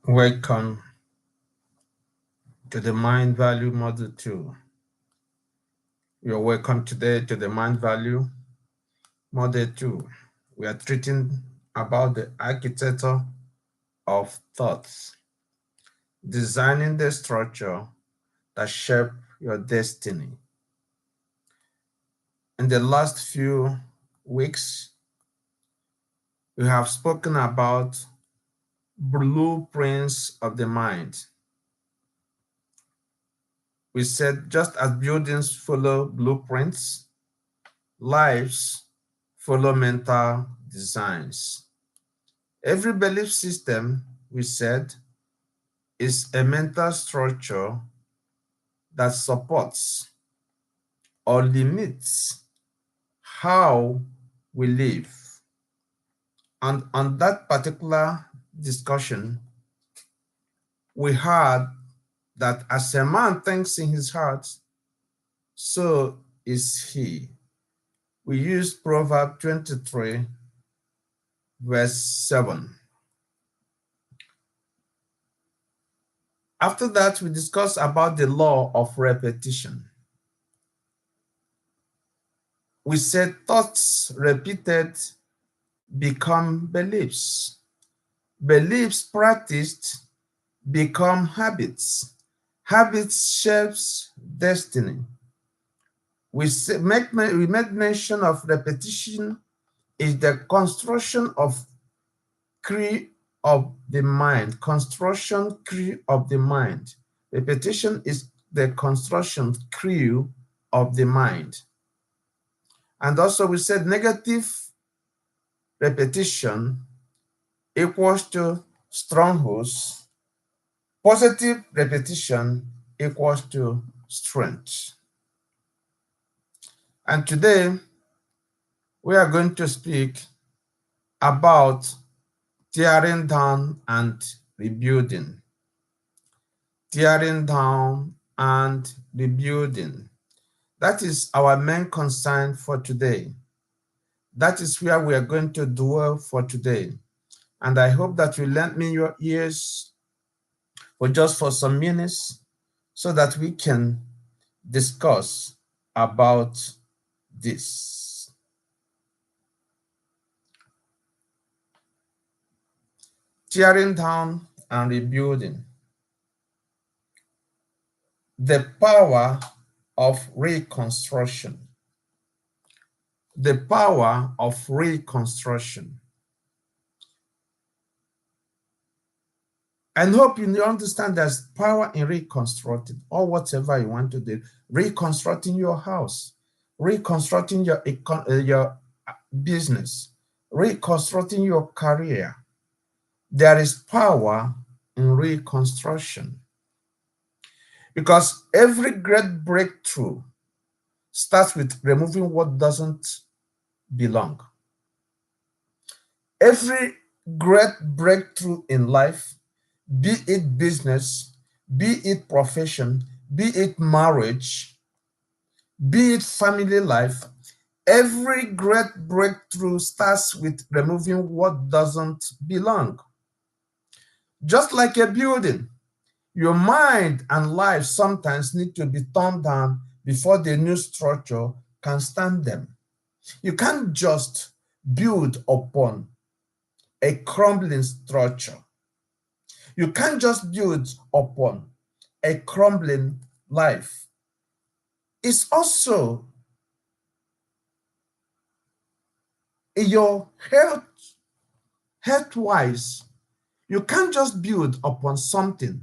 Welcome to the Mind Value Model 2. You're welcome today to the Mind Value Model 2. We are treating about the architecture of thoughts, designing the structure that shape your destiny. In the last few weeks, we have spoken about blueprints of the mind. We said just as buildings follow blueprints, lives follow mental designs. Every belief system, we said, is a mental structure that supports or limits how we live. And on that particular discussion, we heard that as a man thinks in his heart, so is he. We used Proverbs 23, verse 7. After that, we discussed about the law of repetition. We said thoughts repeated become beliefs. Beliefs practiced become habits. Habits shapes destiny. We made mention of repetition is the construction of crew of the mind. Construction crew of the mind. Repetition is the construction crew of the mind. And also we said negative repetition equals to strongholds. Positive repetition equals to strength. And today, we are going to speak about tearing down and rebuilding. Tearing down and rebuilding. That is our main concern for today. That is where we are going to dwell for today. And I hope that you lend me your ears for some minutes so that we can discuss about this. Tearing down and rebuilding. The power of reconstruction. The power of reconstruction. I hope you understand there's power in reconstructing or whatever you want to do. Reconstructing your house, reconstructing your business, reconstructing your career. There is power in reconstruction. Because every great breakthrough starts with removing what doesn't belong. Every great breakthrough in life, be it business, be it profession, be it marriage, be it family life, every great breakthrough starts with removing what doesn't belong. Just like a building, your mind and life sometimes need to be torn down before the new structure can stand them. You can't just build upon a crumbling structure. You can't just build upon a crumbling life. It's also your health-wise. You can't just build upon something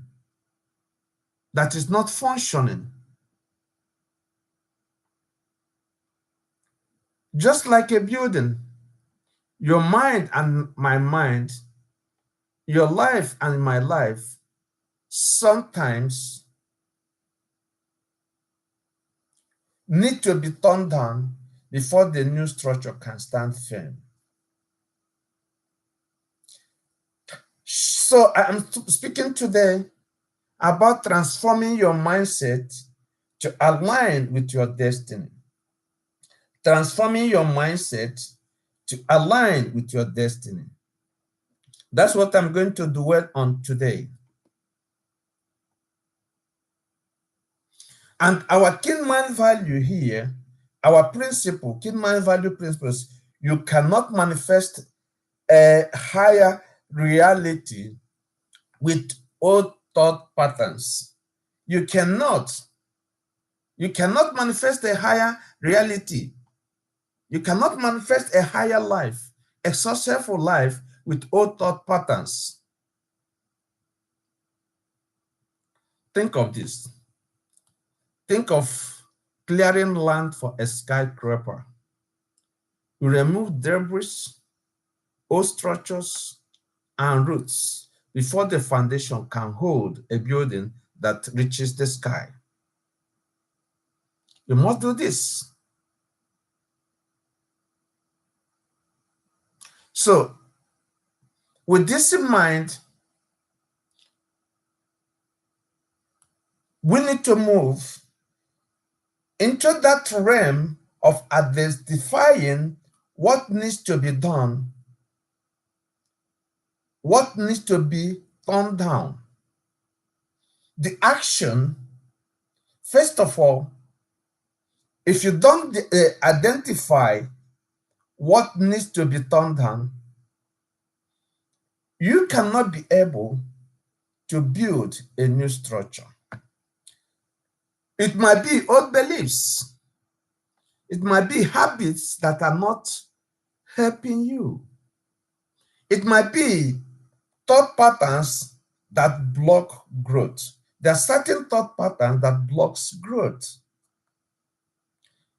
that is not functioning. Just like a building, your mind and my mind, your life and my life, sometimes need to be torn down before the new structure can stand firm. So I'm speaking today about transforming your mindset to align with your destiny. Transforming your mindset to align with your destiny. That's what I'm going to dwell on today. And our key man value here, our principle, key man value principles, you cannot manifest a higher reality with old thought patterns. You cannot. You cannot manifest a higher reality. You cannot manifest a higher life, a successful life with old thought patterns. Think of this. Think of clearing land for a skyscraper. You remove debris, old structures, and roots before the foundation can hold a building that reaches the sky. You must do this. So, with this in mind, we need to move into that realm of identifying what needs to be done, what needs to be turned down. The action, first of all, if you don't identify what needs to be turned down, you cannot be able to build a new structure. It might be old beliefs. It might be habits that are not helping you. It might be thought patterns that block growth. There are certain thought patterns that blocks growth.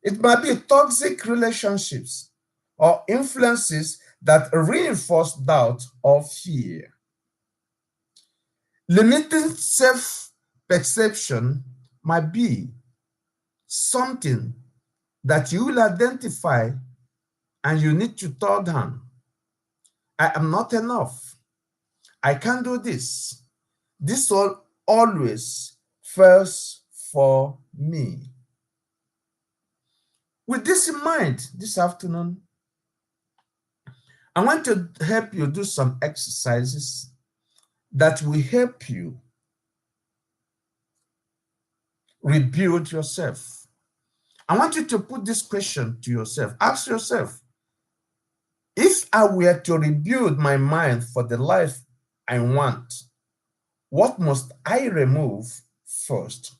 It might be toxic relationships or influences that reinforce doubt or fear. Limiting self-perception might be something that you will identify and you need to turn down. I am not enough. I can't do this. This all always fails for me. With this in mind, this afternoon, I want to help you do some exercises that will help you rebuild yourself. I want you to put this question to yourself. Ask yourself, if I were to rebuild my mind for the life I want, what must I remove first?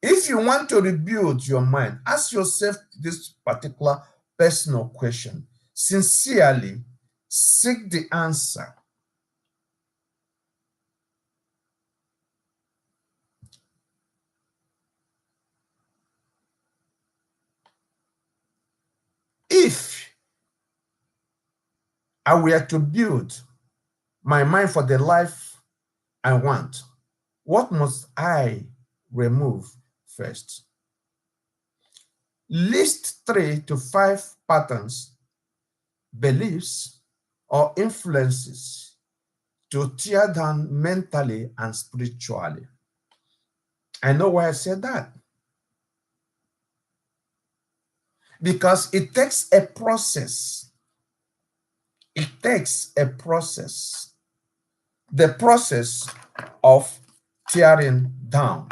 If you want to rebuild your mind, ask yourself this particular personal question. Sincerely seek the answer. If I were to build my mind for the life I want, what must I remove first? List 3 to 5 patterns, beliefs, or influences to tear down mentally and spiritually. I know why I said that. Because it takes a process. It takes a process. The process of tearing down.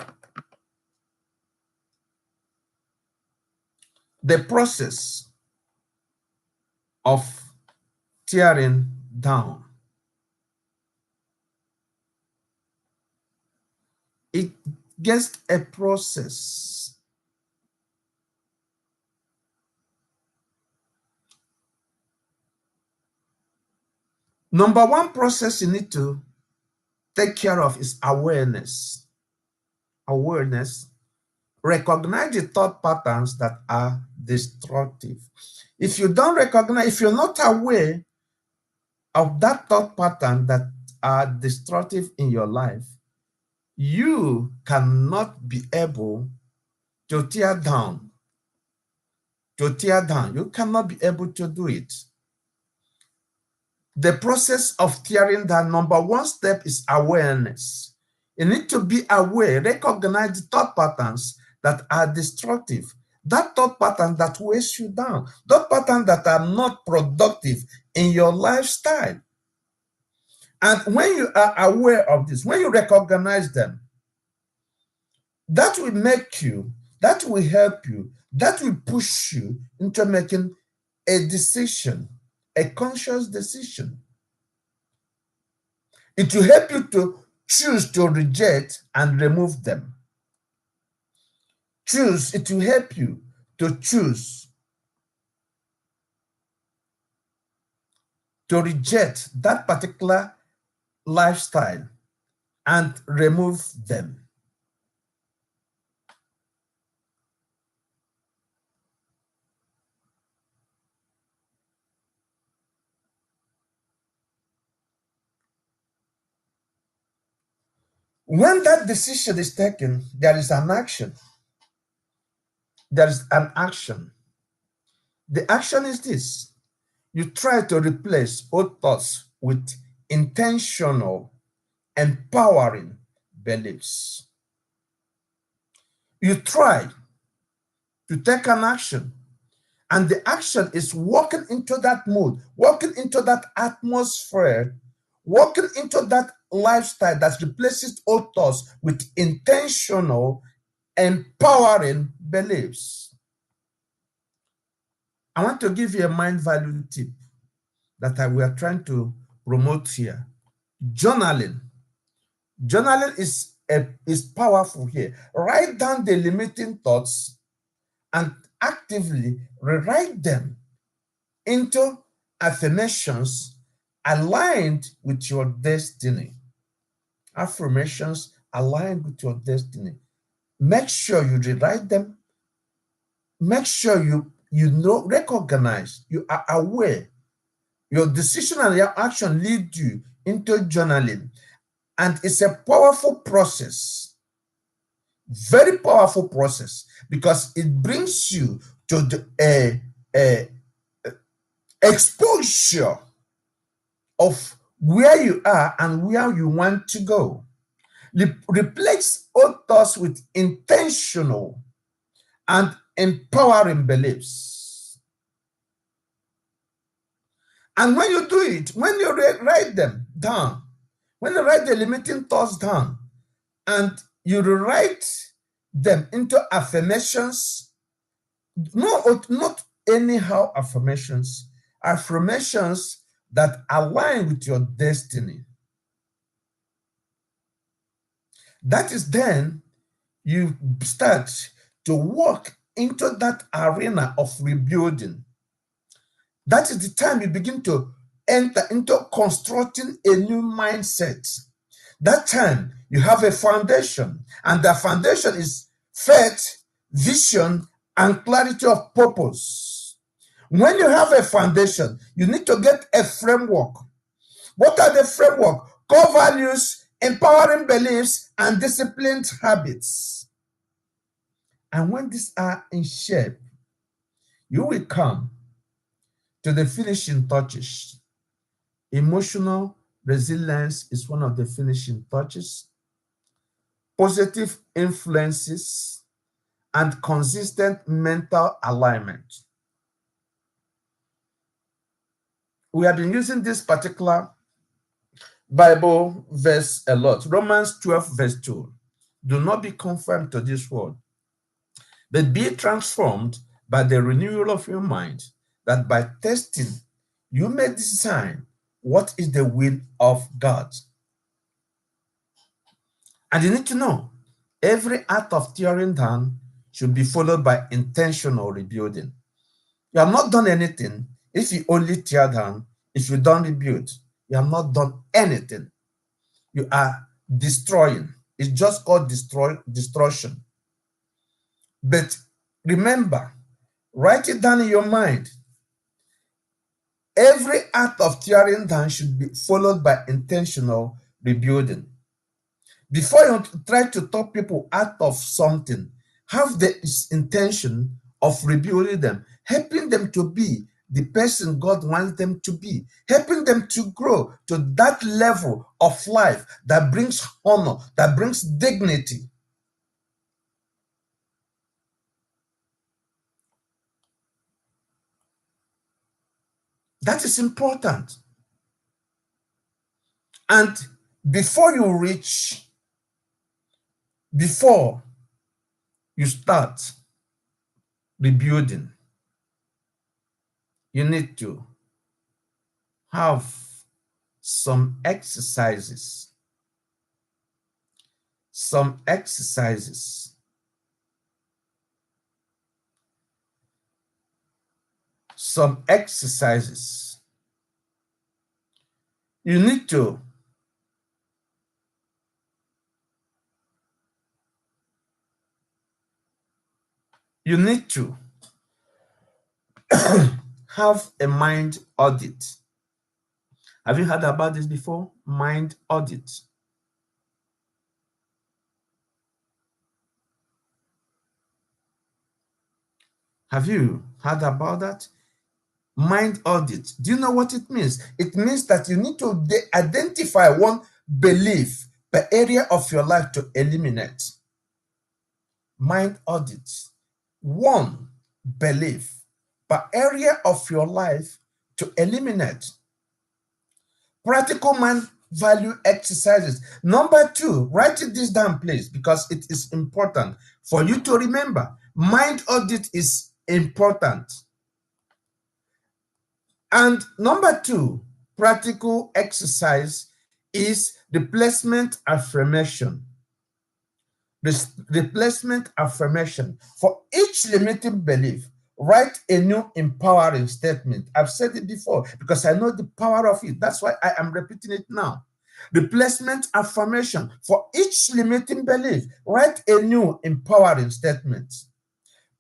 The process of tearing down. It gets a process. Number one process you need to take care of is awareness. Awareness. Recognize the thought patterns that are destructive. If you don't recognize, if you're not aware of that thought pattern that are destructive in your life, you cannot be able to tear down. To tear down, you cannot be able to do it. The process of tearing down, number one step is awareness. You need to be aware, recognize the thought patterns that are destructive, that thought pattern that weighs you down, thought patterns that are not productive in your lifestyle. And when you are aware of this, when you recognize them, that will make you, that will help you, that will push you into making a decision, a conscious decision. It will help you to choose to reject and remove them. Choose, it will help you to choose to reject that particular lifestyle and remove them. When that decision is taken, there is an action. There is an action. The action is this: you try to replace old thoughts with intentional, empowering beliefs. You try to take an action, and the action is walking into that mood, walking into that atmosphere, walking into that lifestyle that replaces old thoughts with intentional, empowering beliefs. I want to give you a mind value tip that we are trying to promote here. Journaling. Journaling is powerful here. Write down the limiting thoughts and actively rewrite them into affirmations aligned with your destiny. Affirmations aligned with your destiny. Make sure you rewrite them. Make sure you know, recognize, you are aware. Your decision and your action lead you into journaling. And it's a powerful process, very powerful process, because it brings you to the exposure of where you are and where you want to go. Replace old thoughts with intentional and empowering beliefs. And when you do it, when you write them down, when you write the limiting thoughts down and you rewrite them into affirmations, not anyhow affirmations, affirmations that align with your destiny. That is then you start to walk into that arena of rebuilding. That is the time you begin to enter into constructing a new mindset. That time you have a foundation, and the foundation is faith, vision, and clarity of purpose. When you have a foundation, you need to get a framework. What are the framework? Core values, empowering beliefs, and disciplined habits. And when these are in shape, you will come to the finishing touches. Emotional resilience is one of the finishing touches. Positive influences and consistent mental alignment. We have been using this particular Bible verse a lot. Romans 12, verse 2. Do not be conformed to this world, but be transformed by the renewal of your mind, that by testing you may discern what is the will of God. And you need to know, every act of tearing down should be followed by intentional rebuilding. You have not done anything if you only tear down, if you don't rebuild. You have not done anything. You are destroying. It's just called destruction. But remember, write it down in your mind. Every act of tearing down should be followed by intentional rebuilding. Before you try to talk people out of something, have the intention of rebuilding them, helping them to be the person God wants them to be, helping them to grow to that level of life that brings honor, that brings dignity. That is important. And before you start rebuilding, you need to have some exercises. Some exercises. Some exercises. You need to have a mind audit. Have you heard about this before? Mind audit. Have you heard about that? Mind audit. Do you know what it means? It means that you need to identify one belief per area of your life to eliminate. Mind audit. One belief per area of your life to eliminate. Practical mind value exercises. Number 2, write this down, please, because it is important for you to remember. Mind audit is important. And number 2, practical exercise is replacement affirmation. Replacement affirmation. For each limiting belief, write a new empowering statement. I've said it before because I know the power of it. That's why I am repeating it now. Replacement affirmation. For each limiting belief, write a new empowering statement.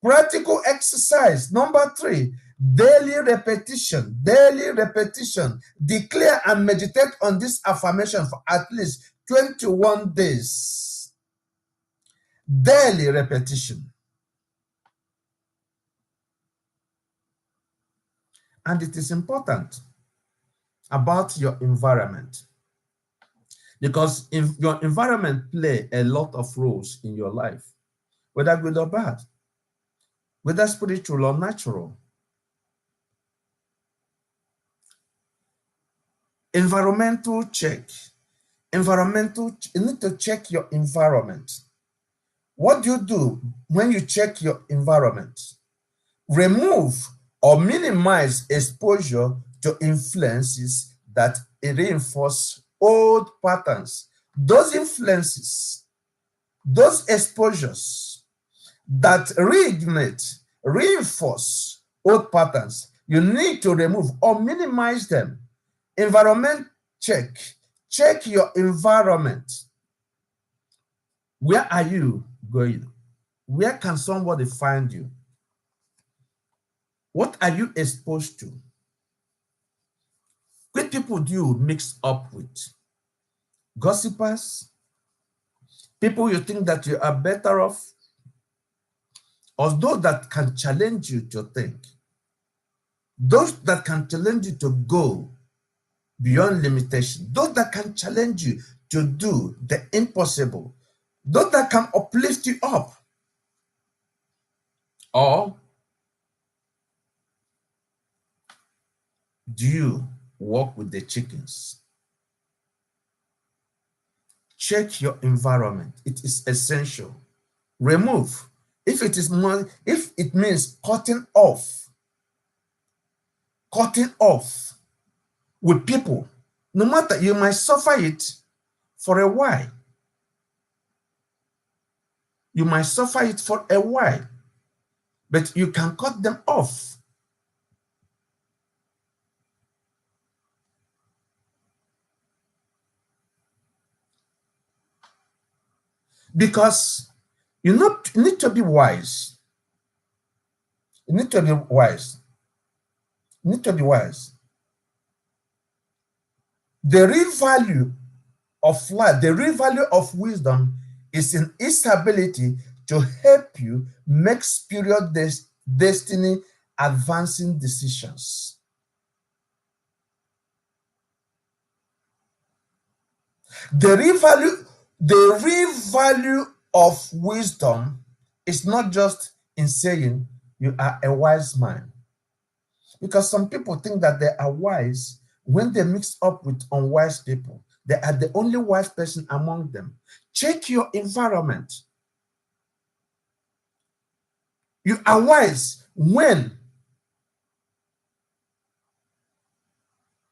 Practical exercise. Number 3, daily repetition. Daily repetition. Declare and meditate on this affirmation for at least 21 days. Daily repetition. And it is important about your environment, because your environment play a lot of roles in your life, whether good or bad, whether spiritual or natural. Environmental check. You need to check your environment. What do you do when you check your environment? Remove or minimize exposure to influences that reinforce old patterns. Those influences, those exposures that reignite, reinforce old patterns, you need to remove or minimize them. Environment check. Check your environment. Where are you going? Where can somebody find you? What are you exposed to? Which people do you mix up with? Gossipers? People you think that you are better off? Or those that can challenge you to think? Those that can challenge you to go beyond limitation? Those that can challenge you to do the impossible? Those that can uplift you up? Or do you walk with the chickens? Check your environment. It is essential. Remove. If it means cutting off with people, no matter, you might suffer it for a while. You might suffer it for a while, but you can cut them off. Because you need to be wise. You need to be wise. You need to be wise. The real value of life, the real value of wisdom is in its ability to help you make spiritual destiny advancing decisions. The real value of wisdom is not just in saying you are a wise man. Because some people think that they are wise when they mix up with unwise people. They are the only wise person among them. Check your environment. You are wise when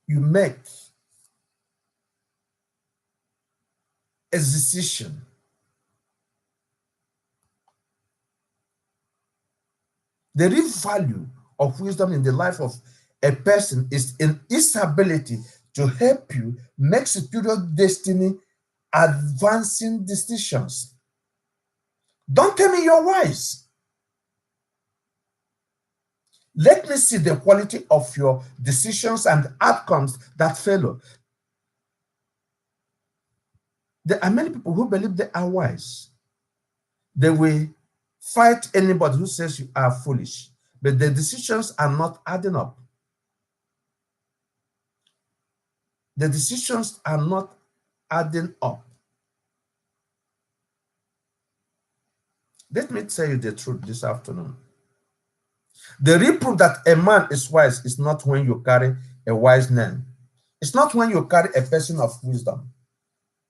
you make a decision. The real value of wisdom in the life of a person is in its ability to help you make superior destiny advancing decisions. Don't tell me you're wise. Let me see the quality of your decisions and outcomes that follow. There are many people who believe they are wise. They will fight anybody who says you are foolish, but the decisions are not adding up. The decisions are not adding up. Let me tell you the truth this afternoon. The real proof that a man is wise is not when you carry a wise name. It's not when you carry a person of wisdom.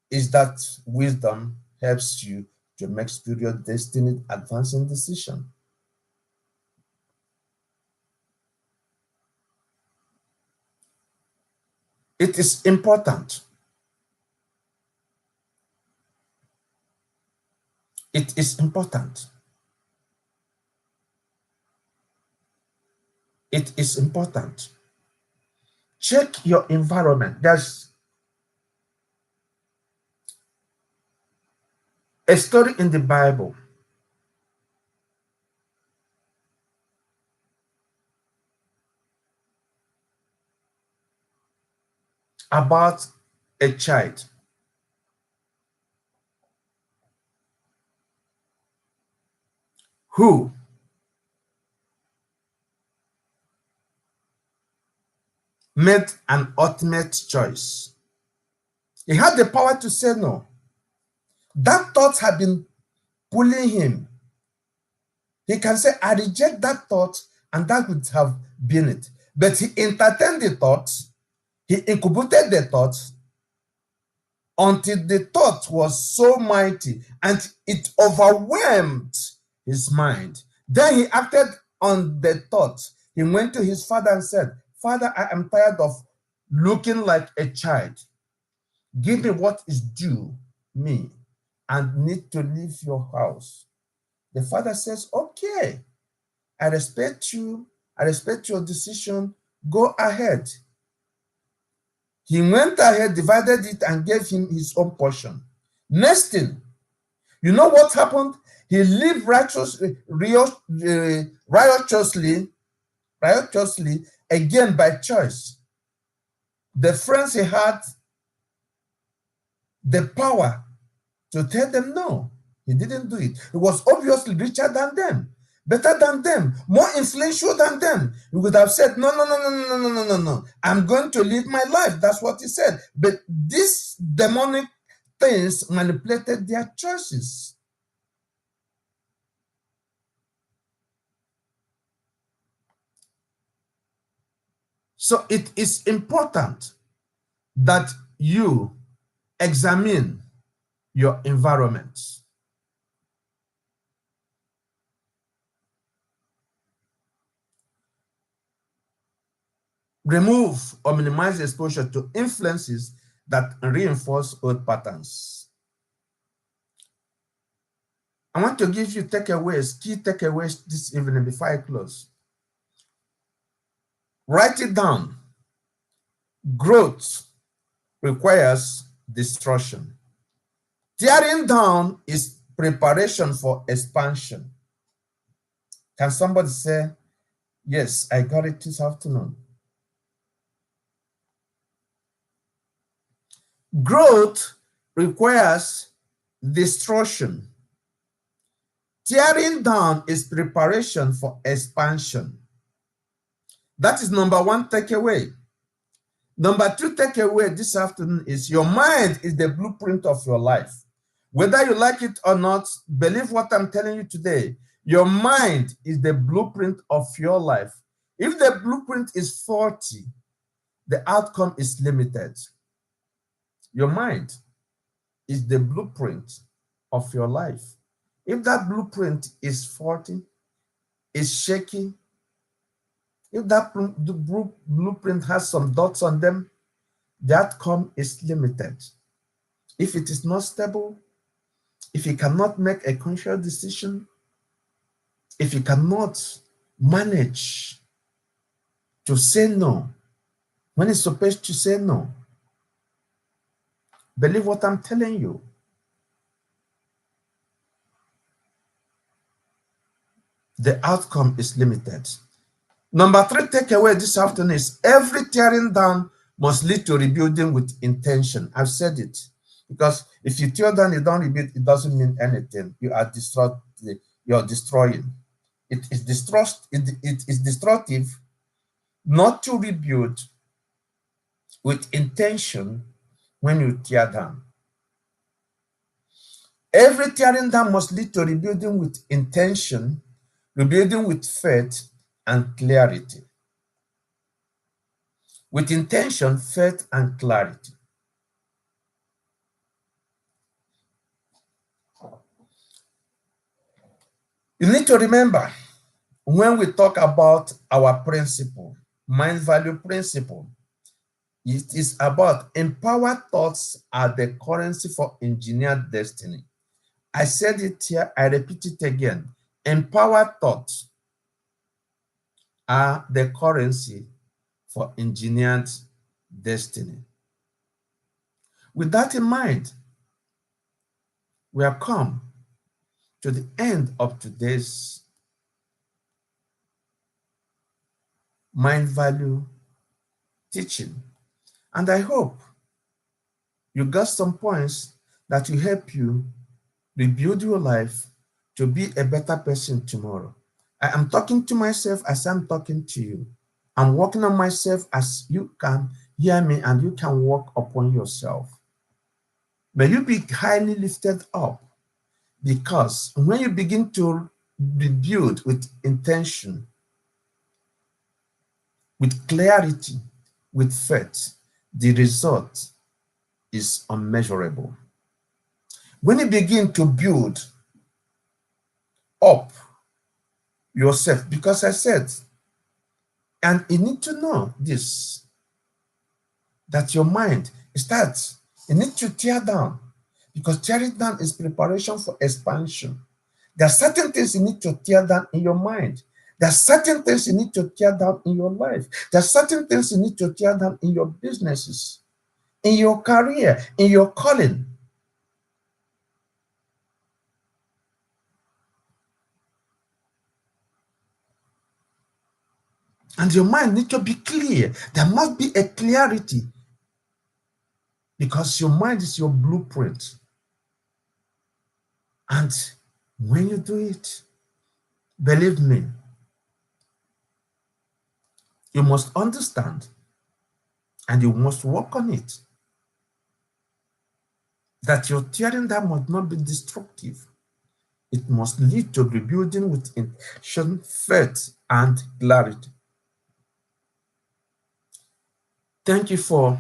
It's that wisdom helps you to make superior destiny advancing decision. It is important. It is important. It is important. Check your environment. There's a story in the Bible about a child who made an ultimate choice. He had the power to say no. That thought had been pulling him. He can say, I reject that thought, and that would have been it. But he entertained the thought, he incubated the thought until the thought was so mighty and it overwhelmed his mind. Then he acted on the thought. He went to his father and said, Father, I am tired of looking like a child. Give me what is due me and need to leave your house. The father says, okay, I respect you. I respect your decision. Go ahead. He went ahead, divided it, and gave him his own portion. Next thing, you know what happened? He lived righteously again by choice. The friends he had the power to tell them no. He didn't do it. He was obviously richer than them, better than them, more influential than them. He would have said, no, no, no, no, no, no, no, no, no. I'm going to live my life. That's what he said. But these demonic things manipulated their choices. So it is important that you examine your environment. Remove or minimize exposure to influences that reinforce old patterns. I want to give you takeaways, key takeaways this evening before I close. Write it down. Growth requires destruction. Tearing down is preparation for expansion. Can somebody say, yes, I got it this afternoon? Growth requires destruction. Tearing down is preparation for expansion. That is number one takeaway. Number two takeaway this afternoon is your mind is the blueprint of your life. Whether you like it or not, believe what I'm telling you today. Your mind is the blueprint of your life. If the blueprint is faulty, the outcome is limited. Your mind is the blueprint of your life. If that blueprint is faulty, is shaky, if that blueprint has some dots on them, the outcome is limited. If it is not stable, if you cannot make a conscious decision, if you cannot manage to say no when it's supposed to say no, believe what I'm telling you. The outcome is limited. Number 3 takeaway this afternoon is every tearing down must lead to rebuilding with intention. I've said it. Because if you tear down, you don't rebuild, it doesn't mean anything. You are you're destroying. It is destructive not to rebuild with intention when you tear down. Every tearing down must lead to rebuilding with intention, rebuilding with faith and clarity. With intention, faith, and clarity. You need to remember when we talk about our principle, mind value principle, it is about empowered thoughts are the currency for engineered destiny. I said it here, I repeat it again. Empowered thoughts are the currency for engineered destiny. With that in mind, we have come to the end of today's mind value teaching. And I hope you got some points that will help you rebuild your life to be a better person tomorrow. I am talking to myself as I'm talking to you. I'm working on myself as you can hear me and you can work upon yourself. May you be highly lifted up, because when you begin to rebuild with intention, with clarity, with faith, the result is unmeasurable. When you begin to build up yourself, because I said, and you need to know this, that your mind starts, you need to tear down, because tearing down is preparation for expansion. There are certain things you need to tear down in your mind. There are certain things you need to tear down in your life. There are certain things you need to tear down in your businesses, in your career, in your calling. And your mind needs to be clear. There must be a clarity, because your mind is your blueprint. And when you do it, believe me, you must understand and you must work on it, that your tearing down must not be destructive. It must lead to rebuilding with intention, faith, and clarity. Thank you for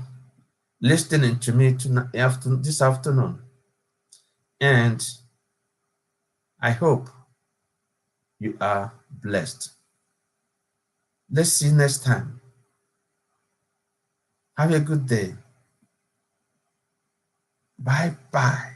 listening to me this afternoon. And I hope you are blessed. Let's see you next time. Have a good day. Bye bye.